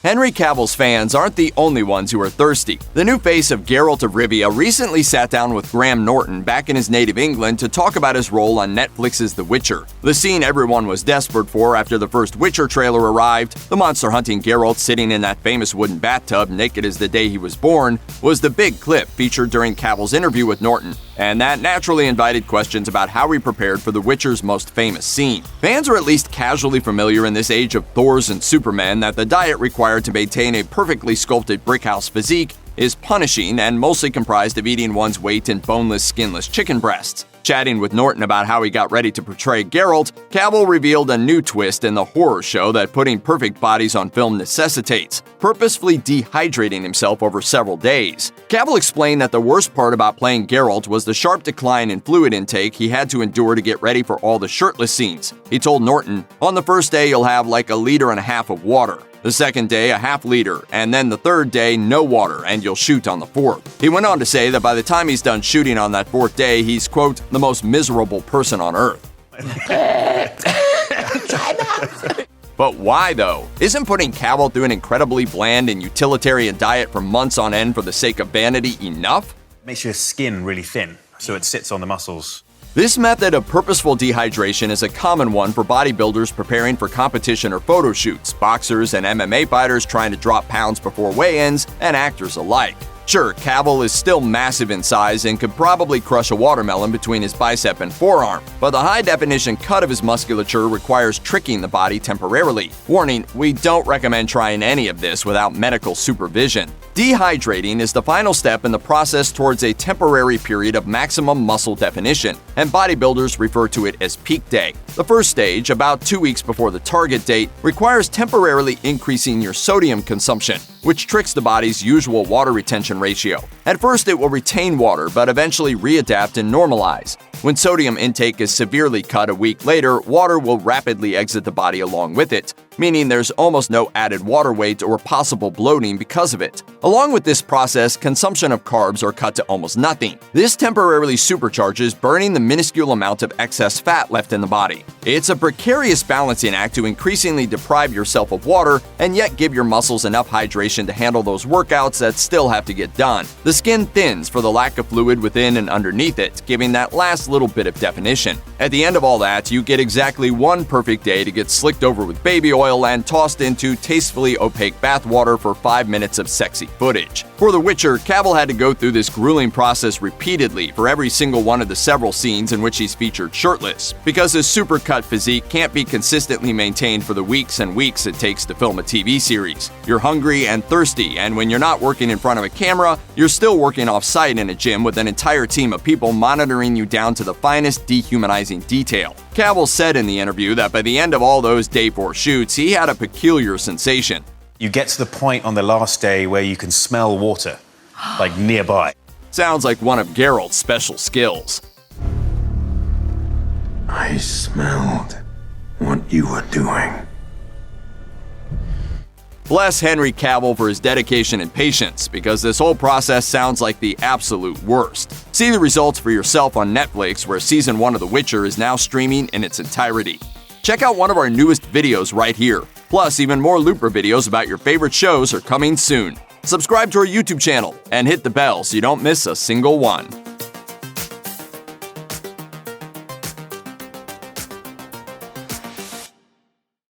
Henry Cavill's fans aren't the only ones who are thirsty. The new face of Geralt of Rivia recently sat down with Graham Norton back in his native England to talk about his role on Netflix's The Witcher. The scene everyone was desperate for after the first Witcher trailer arrived, the monster-hunting Geralt sitting in that famous wooden bathtub naked as the day he was born, was the big clip featured during Cavill's interview with Norton. And that naturally invited questions about how he prepared for The Witcher's most famous scene. Fans are at least casually familiar in this age of Thors and Supermen that the diet required to maintain a perfectly sculpted brickhouse physique is punishing and mostly comprised of eating one's weight in boneless, skinless chicken breasts. Chatting with Norton about how he got ready to portray Geralt, Cavill revealed a new twist in the horror show that putting perfect bodies on film necessitates, purposefully dehydrating himself over several days. Cavill explained that the worst part about playing Geralt was the sharp decline in fluid intake he had to endure to get ready for all the shirtless scenes. He told Norton, "On the first day you'll have like 1.5 liters of water. The second day, a 0.5 liter, and then the third day, no water, and you'll shoot on the fourth." He went on to say that by the time he's done shooting on that fourth day, he's, quote, "the most miserable person on earth." But why, though? Isn't putting Cavill through an incredibly bland and utilitarian diet for months on end for the sake of vanity enough? Makes your skin really thin, so it sits on the muscles. This method of purposeful dehydration is a common one for bodybuilders preparing for competition or photo shoots, boxers and MMA fighters trying to drop pounds before weigh-ins, and actors alike. Sure, Cavill is still massive in size and could probably crush a watermelon between his bicep and forearm, but the high-definition cut of his musculature requires tricking the body temporarily. Warning, we don't recommend trying any of this without medical supervision. Dehydrating is the final step in the process towards a temporary period of maximum muscle definition, and bodybuilders refer to it as peak day. The first stage, about 2 weeks before the target date, requires temporarily increasing your sodium consumption, which tricks the body's usual water retention ratio. At first, it will retain water, but eventually readapt and normalize. When sodium intake is severely cut a week later, water will rapidly exit the body along with it, meaning there's almost no added water weight or possible bloating because of it. Along with this process, consumption of carbs are cut to almost nothing. This temporarily supercharges burning the minuscule amount of excess fat left in the body. It's a precarious balancing act to increasingly deprive yourself of water and yet give your muscles enough hydration to handle those workouts that still have to get done. The skin thins for the lack of fluid within and underneath it, giving that last little bit of definition. At the end of all that, you get exactly one perfect day to get slicked over with baby oil and tossed into tastefully opaque bathwater for 5 minutes of sexy footage. For The Witcher, Cavill had to go through this grueling process repeatedly for every single one of the several scenes in which he's featured shirtless, because his supercut physique can't be consistently maintained for the weeks and weeks it takes to film a TV series. You're hungry and thirsty, and when you're not working in front of a camera, you're still working off-site in a gym with an entire team of people monitoring you down to the finest dehumanizing detail. Cavill said in the interview that by the end of all those day 4 shoots, he had a peculiar sensation. You get to the point on the last day where you can smell water, like nearby. Sounds like one of Geralt's special skills. I smelled what you were doing. Bless Henry Cavill for his dedication and patience, because this whole process sounds like the absolute worst. See the results for yourself on Netflix, where Season 1 of The Witcher is now streaming in its entirety. Check out one of our newest videos right here. Plus, even more Looper videos about your favorite shows are coming soon. Subscribe to our YouTube channel and hit the bell so you don't miss a single one.